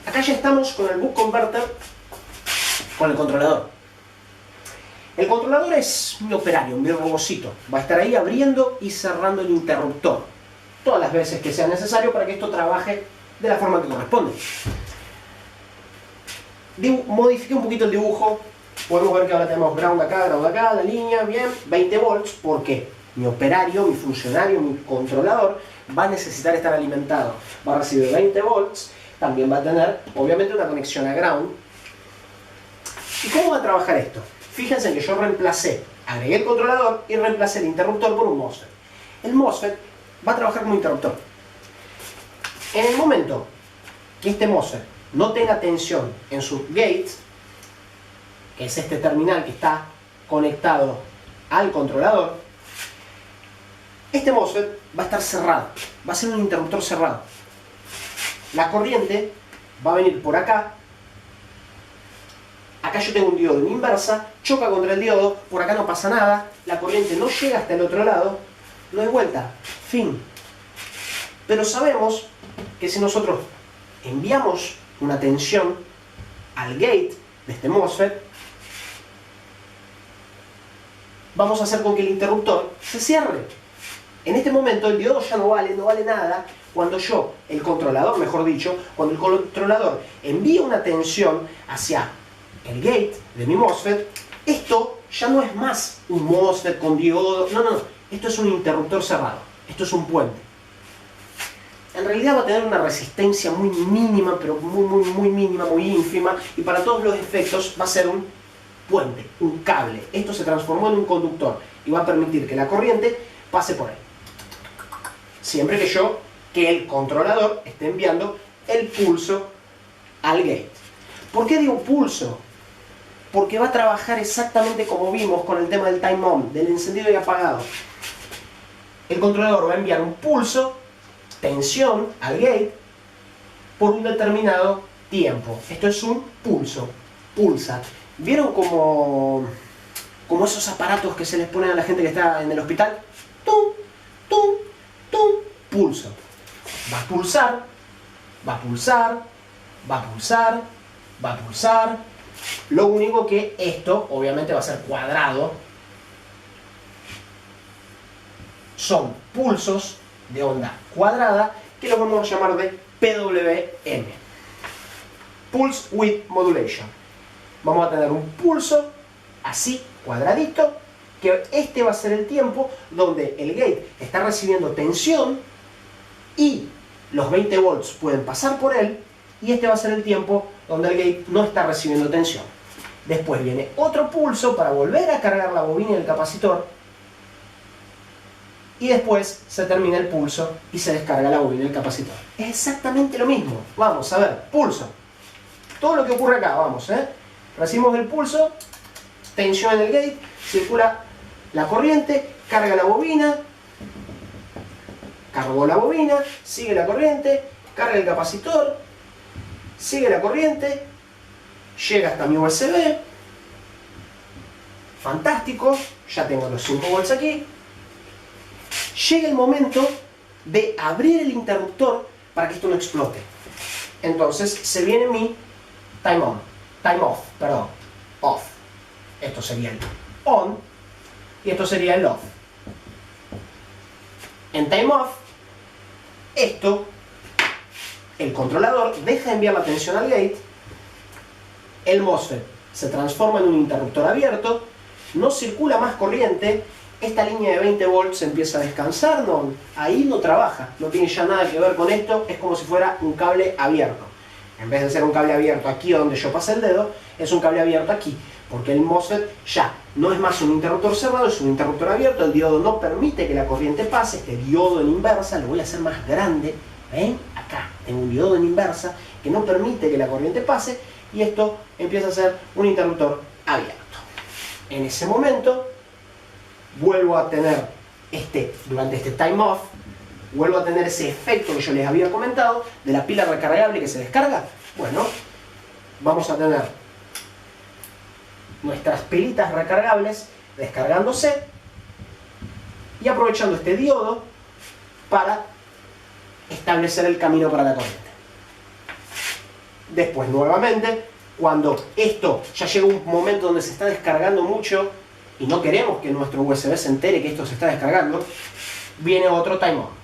Acá ya estamos con el buck converter, con el controlador. El controlador es mi operario, mi robocito. Va a estar ahí abriendo y cerrando el interruptor todas las veces que sea necesario para que esto trabaje de la forma que corresponde. Modifiqué un poquito el dibujo. Podemos ver que ahora tenemos ground acá, la línea, bien, 20 volts, porque mi operario, mi funcionario, mi controlador va a necesitar estar alimentado. Va a recibir 20 volts, también va a tener, obviamente, una conexión a ground. ¿Y cómo va a trabajar esto? Fíjense que yo agregué el controlador y reemplacé el interruptor por un MOSFET. El MOSFET va a trabajar como interruptor. En el momento que este MOSFET no tenga tensión en su gate, que es este terminal que está conectado al controlador, este MOSFET va a estar cerrado, va a ser un interruptor cerrado. La corriente va a venir por acá. Acá yo tengo un diodo en inversa, choca contra el diodo, por acá no pasa nada, la corriente no llega hasta el otro lado, no hay vuelta, fin. Pero sabemos que si nosotros enviamos una tensión al gate de este MOSFET, vamos a hacer con que el interruptor se cierre. En este momento el diodo ya no vale nada. Cuando el controlador, mejor dicho, cuando el controlador envía una tensión hacia el gate de mi MOSFET, esto ya no es más un MOSFET con diodo, no, esto es un interruptor cerrado, esto es un puente. En realidad va a tener una resistencia muy mínima, pero muy mínima, muy ínfima, y para todos los efectos va a ser un puente, un cable. Esto se transformó en un conductor y va a permitir que la corriente pase por él. Siempre que el controlador esté enviando el pulso al gate. ¿Por qué digo pulso? Porque va a trabajar exactamente como vimos con el tema del time on, del encendido y apagado. El controlador va a enviar un pulso, tensión al gate, por un determinado tiempo. Esto es un pulso, pulsa. ¿Vieron como esos aparatos que se les ponen a la gente que está en el hospital? ¡Tum! ¡Tum! ¡Tum! Pulso. Va a pulsar, va a pulsar, va a pulsar, va a pulsar. Lo único que esto obviamente va a ser cuadrado. Son pulsos de onda cuadrada que los vamos a llamar de PWM. Pulse Width Modulation. Vamos a tener un pulso así, cuadradito, que este va a ser el tiempo donde el gate está recibiendo tensión y los 20 volts pueden pasar por él, y este va a ser el tiempo donde el gate no está recibiendo tensión. Después viene otro pulso para volver a cargar la bobina y el capacitor, y después se termina el pulso y se descarga la bobina y el capacitor. Es exactamente lo mismo. Vamos a ver, pulso. Todo lo que ocurre acá, vamos, recibimos el pulso, tensión en el gate, circula la corriente, carga la bobina, cargó la bobina, sigue la corriente, carga el capacitor, sigue la corriente, llega hasta mi USB. Fantástico, ya tengo los 5 volts aquí. Llega el momento de abrir el interruptor para que esto no explote. Entonces se viene mi time off. Esto sería el on y esto sería el off. En time off, el controlador deja de enviar la tensión al gate, el MOSFET se transforma en un interruptor abierto, no circula más corriente, esta línea de 20 volts empieza a descansar, ahí no trabaja, no tiene ya nada que ver con esto, es como si fuera un cable abierto. En vez de ser un cable abierto aquí donde yo pasé el dedo, es un cable abierto aquí, porque el MOSFET ya no es más un interruptor cerrado, es un interruptor abierto, el diodo no permite que la corriente pase, este diodo en inversa lo voy a hacer más grande, ¿ven? Acá tengo un diodo en inversa que no permite que la corriente pase, y esto empieza a ser un interruptor abierto. En ese momento vuelvo a tener durante este time off, vuelvo a tener ese efecto que yo les había comentado de la pila recargable que se descarga. Bueno, vamos a tener nuestras pilitas recargables descargándose y aprovechando este diodo para establecer el camino para la corriente. Después nuevamente, cuando esto ya llega un momento donde se está descargando mucho y no queremos que nuestro USB se entere que esto se está descargando, viene otro time on.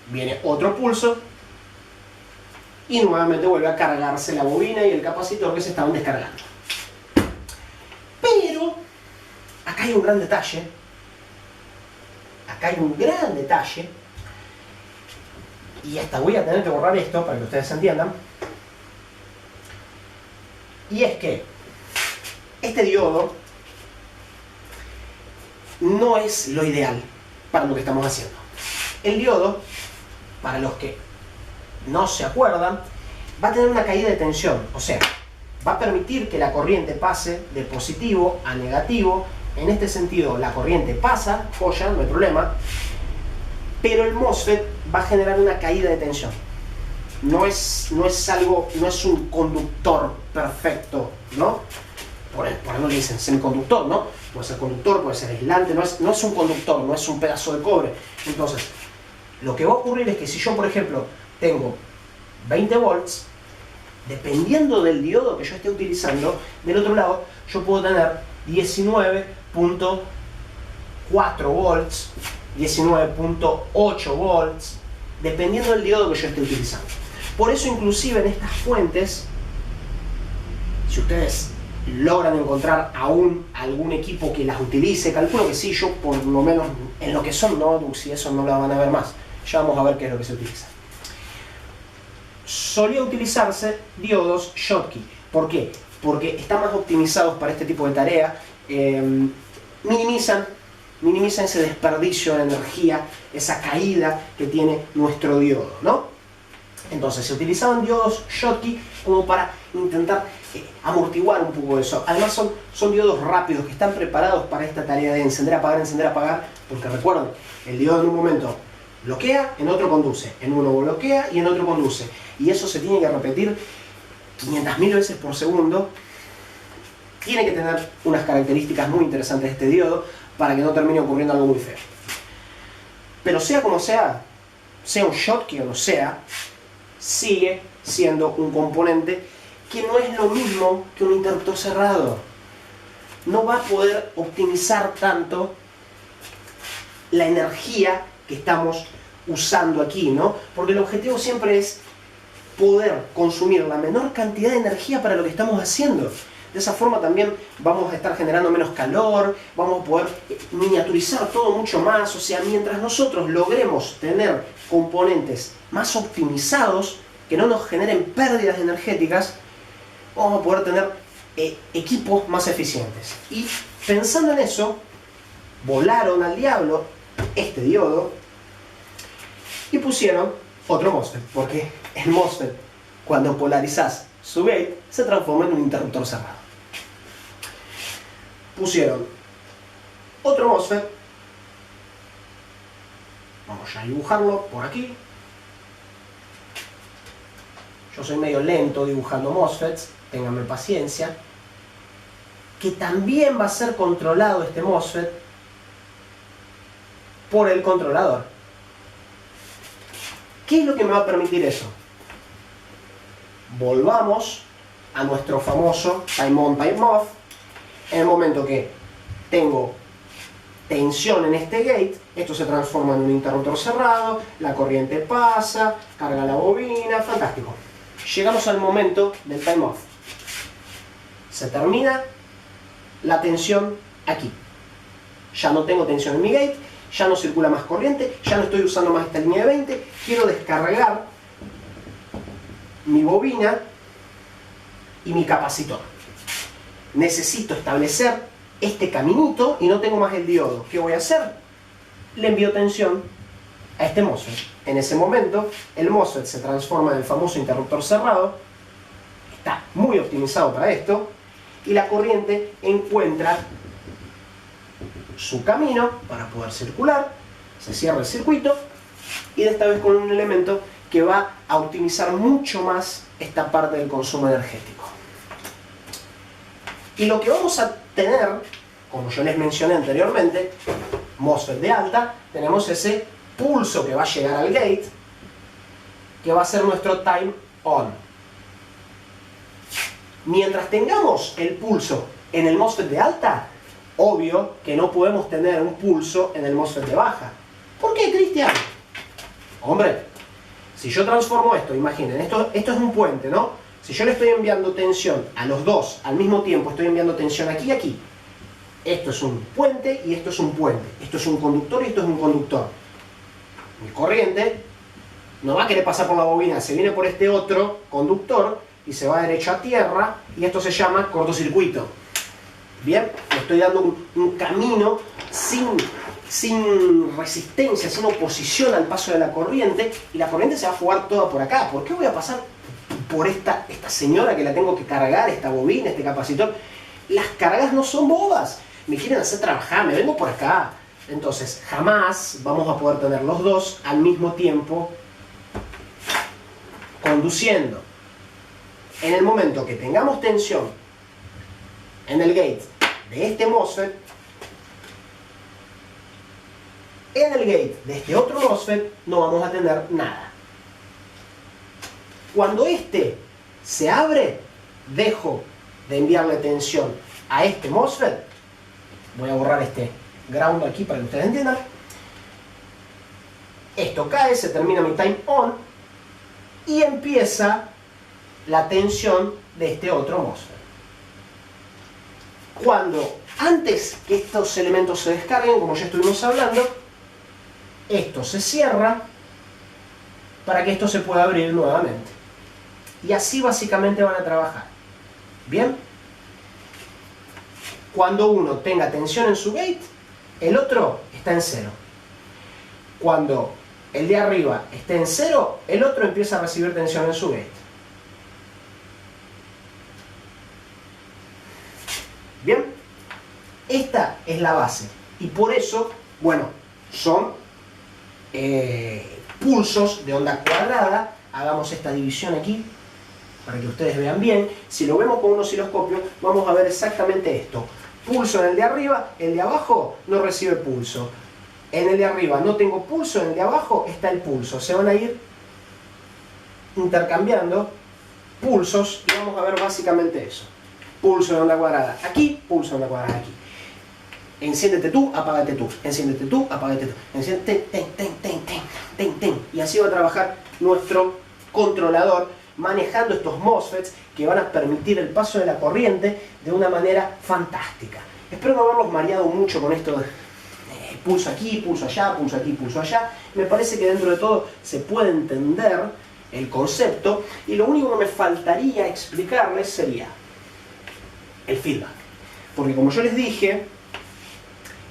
Viene otro pulso y nuevamente vuelve a cargarse la bobina y el capacitor que se estaban descargando. Pero acá hay un gran detalle. Acá hay un gran detalle. Y hasta voy a tener que borrar esto para que ustedes entiendan. Y es que este diodo no es lo ideal para lo que estamos haciendo. El diodo, para los que no se acuerdan, va a tener una caída de tensión. O sea, va a permitir que la corriente pase de positivo a negativo. En este sentido, la corriente pasa, joya, no hay problema. Pero el MOSFET va a generar una caída de tensión. No es un conductor perfecto, ¿no? Por eso le dicen semiconductor, ¿no? Puede ser conductor, puede ser aislante, no es un conductor, no es un pedazo de cobre. Entonces, lo que va a ocurrir es que si yo, por ejemplo, tengo 20 volts, dependiendo del diodo que yo esté utilizando, del otro lado, yo puedo tener 19.4 volts, 19.8 volts, dependiendo del diodo que yo esté utilizando. Por eso inclusive en estas fuentes, si ustedes logran encontrar aún algún equipo que las utilice, calculo que sí, yo por lo menos en lo que son notebooks y eso no la van a ver más, ya vamos a ver qué es lo que se utiliza. Solía utilizarse diodos Schottky. ¿Por qué? Porque están más optimizados para este tipo de tarea, minimizan ese desperdicio de energía, esa caída que tiene nuestro diodo, ¿no? Entonces se utilizaban diodos Schottky como para intentar amortiguar un poco eso. Además son diodos rápidos que están preparados para esta tarea de encender, apagar, porque recuerden, el diodo en un momento bloquea, en otro conduce, en uno bloquea y en otro conduce. Y eso se tiene que repetir 500.000 veces por segundo. Tiene que tener unas características muy interesantes este diodo para que no termine ocurriendo algo muy feo. Pero sea como sea un Schottky o no sea, sigue siendo un componente que no es lo mismo que un interruptor cerrado. No va a poder optimizar tanto la energía que estamos usando aquí, ¿no? Porque el objetivo siempre es poder consumir la menor cantidad de energía para lo que estamos haciendo. De esa forma también vamos a estar generando menos calor, vamos a poder miniaturizar todo mucho más. O sea, mientras nosotros logremos tener componentes más optimizados, que no nos generen pérdidas energéticas, vamos a poder tener equipos más eficientes. Y pensando en eso, volaron al diablo este diodo y pusieron otro MOSFET, porque el MOSFET, cuando polarizás su gate, se transforma en un interruptor cerrado. Pusieron otro MOSFET, vamos a dibujarlo por aquí. Yo soy medio lento dibujando MOSFETs, ténganme paciencia. Que también va a ser controlado este MOSFET por el controlador. ¿Qué es lo que me va a permitir eso? Volvamos a nuestro famoso time on, time off. En el momento que tengo tensión en este gate, esto se transforma en un interruptor cerrado, la corriente pasa, carga la bobina, fantástico. Llegamos al momento del time off. Se termina la tensión aquí. Ya no tengo tensión en mi gate, ya no circula más corriente, ya no estoy usando más esta línea de 20, quiero descargar mi bobina y mi capacitor. Necesito establecer este caminito y no tengo más el diodo. ¿Qué voy a hacer? Le envío tensión a este MOSFET. En ese momento, el MOSFET se transforma en el famoso interruptor cerrado, está muy optimizado para esto, y la corriente encuentra su camino para poder circular, se cierra el circuito, y de esta vez con un elemento que va a optimizar mucho más esta parte del consumo energético. Y lo que vamos a tener, como yo les mencioné anteriormente, MOSFET de alta, tenemos ese pulso que va a llegar al gate, que va a ser nuestro time on. Mientras tengamos el pulso en el MOSFET de alta, obvio que no podemos tener un pulso en el MOSFET de baja. ¿Por qué, Cristian? Hombre, si yo transformo esto, imaginen, esto es un puente, ¿no? Si yo le estoy enviando tensión a los dos al mismo tiempo, estoy enviando tensión aquí y aquí. Esto es un puente y esto es un puente. Esto es un conductor y esto es un conductor. Mi corriente no va a querer pasar por la bobina, se viene por este otro conductor y se va derecho a tierra, y esto se llama cortocircuito. Bien, le estoy dando un camino sin resistencia, sin oposición al paso de la corriente, y la corriente se va a fugar toda por acá. ¿Por qué voy a pasar por esta señora que la tengo que cargar, esta bobina, este capacitor? Las cargas no son bobas, me quieren hacer trabajar, me vengo por acá. Entonces jamás vamos a poder tener los dos al mismo tiempo conduciendo. En el momento que tengamos tensión en el gate de este MOSFET, en el gate de este otro MOSFET no vamos a tener nada. Cuando este se abre, dejo de enviarle tensión a este MOSFET. Voy a borrar este ground aquí para que ustedes entiendan. Esto cae, se termina mi time on y empieza la tensión de este otro MOSFET. Cuando, antes que estos elementos se descarguen, como ya estuvimos hablando, esto se cierra para que esto se pueda abrir nuevamente. Y así básicamente van a trabajar. ¿Bien? Cuando uno tenga tensión en su gate, el otro está en cero. Cuando el de arriba esté en cero, el otro empieza a recibir tensión en su gate. ¿Bien? Esta es la base. Y por eso, bueno, son pulsos de onda cuadrada. Hagamos esta división aquí para que ustedes vean bien. Si lo vemos con un osciloscopio, vamos a ver exactamente esto. Pulso en el de arriba, el de abajo no recibe pulso. En el de arriba no tengo pulso, en el de abajo está el pulso. Se van a ir intercambiando pulsos y vamos a ver básicamente eso. Pulso de onda cuadrada aquí, pulso de onda cuadrada aquí. Enciéndete tú, apágate tú. Enciéndete tú, apágate tú. Enciéndete, ten. Y así va a trabajar nuestro controlador, manejando estos MOSFETs que van a permitir el paso de la corriente de una manera fantástica. Espero no haberlos mareado mucho con esto de pulso aquí, pulso allá, pulso aquí, pulso allá. Me parece que dentro de todo se puede entender el concepto, y lo único que me faltaría explicarles sería el feedback. Porque como yo les dije,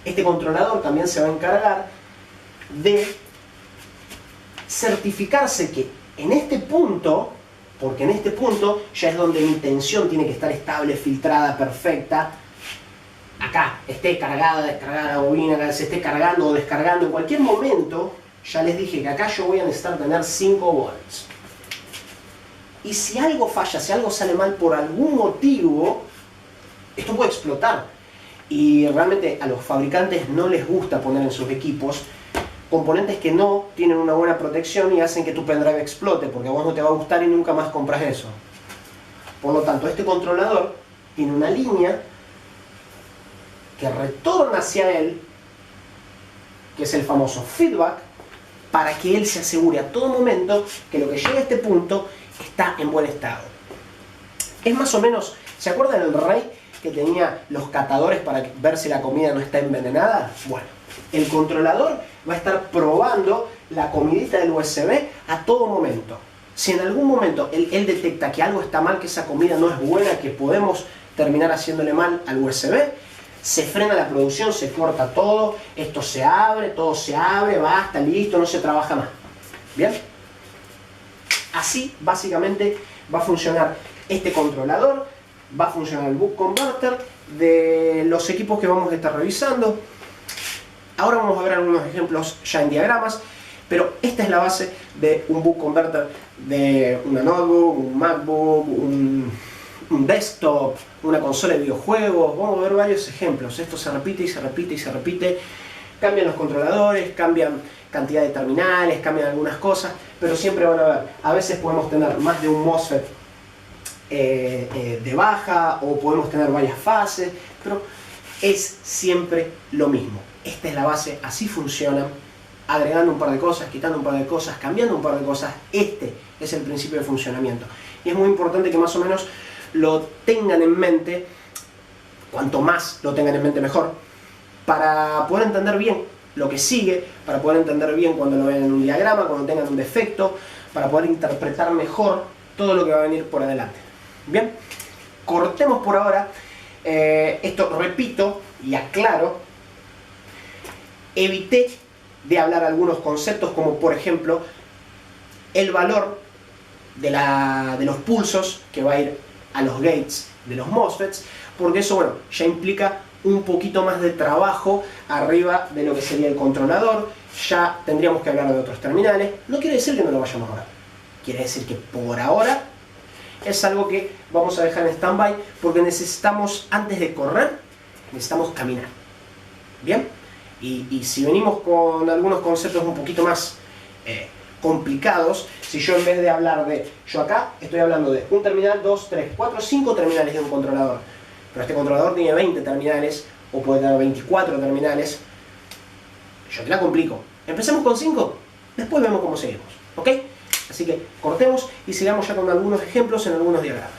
este controlador también se va a encargar de certificarse que en este punto, porque en este punto ya es donde mi tensión tiene que estar estable, filtrada, perfecta, acá esté cargada, descargada la bobina, se esté cargando o descargando en cualquier momento, ya les dije que acá yo voy a necesitar tener 5 volts. Y si algo falla, si algo sale mal por algún motivo, esto puede explotar. Y realmente a los fabricantes no les gusta poner en sus equipos componentes que no tienen una buena protección y hacen que tu pendrive explote, porque a vos no te va a gustar y nunca más compras eso. Por lo tanto, este controlador tiene una línea que retorna hacia él, que es el famoso feedback, para que él se asegure a todo momento que lo que llega a este punto está en buen estado. Es más o menos, ¿se acuerdan del rey que tenía los catadores para ver si la comida no está envenenada? Bueno, el controlador va a estar probando la comidita del USB a todo momento. Si en algún momento él detecta que algo está mal, que esa comida no es buena, que podemos terminar haciéndole mal al USB, se frena la producción, se corta todo, esto se abre, todo se abre, basta, listo, no se trabaja más. ¿Bien? Así básicamente va a funcionar este controlador, va a funcionar el buck converter de los equipos que vamos a estar revisando. Ahora vamos a ver algunos ejemplos ya en diagramas, pero esta es la base de un buck converter de una notebook, un MacBook, un desktop, una consola de videojuegos. Vamos a ver varios ejemplos. Esto se repite y se repite y se repite. Cambian los controladores, cambian cantidad de terminales, cambian algunas cosas, pero siempre van a ver. A veces podemos tener más de un MOSFET de baja o podemos tener varias fases, pero es siempre lo mismo. Esta es la base, así funciona, agregando un par de cosas, quitando un par de cosas, cambiando un par de cosas. Este es el principio de funcionamiento. Y es muy importante que más o menos lo tengan en mente, cuanto más lo tengan en mente mejor, para poder entender bien lo que sigue, para poder entender bien cuando lo ven en un diagrama, cuando tengan un defecto, para poder interpretar mejor todo lo que va a venir por adelante. Bien, cortemos por ahora. Esto repito y aclaro, evité de hablar algunos conceptos como por ejemplo el valor de los pulsos que va a ir a los gates de los MOSFETs, porque eso, bueno, ya implica un poquito más de trabajo arriba de lo que sería el controlador. Ya tendríamos que hablar de otros terminales. No quiere decir que no lo vayamos a ver, quiere decir que por ahora es algo que vamos a dejar en stand-by, porque necesitamos, antes de correr, necesitamos caminar. ¿Bien? Y si venimos con algunos conceptos un poquito más complicados, si yo en vez de hablar de... Yo acá estoy hablando de un terminal, 2, 3, 4, 5 terminales de un controlador. Pero este controlador tiene 20 terminales, o puede tener 24 terminales. Yo te la complico. Empecemos con 5, después vemos cómo seguimos. ¿Ok? Así que cortemos y sigamos ya con algunos ejemplos en algunos diagramas.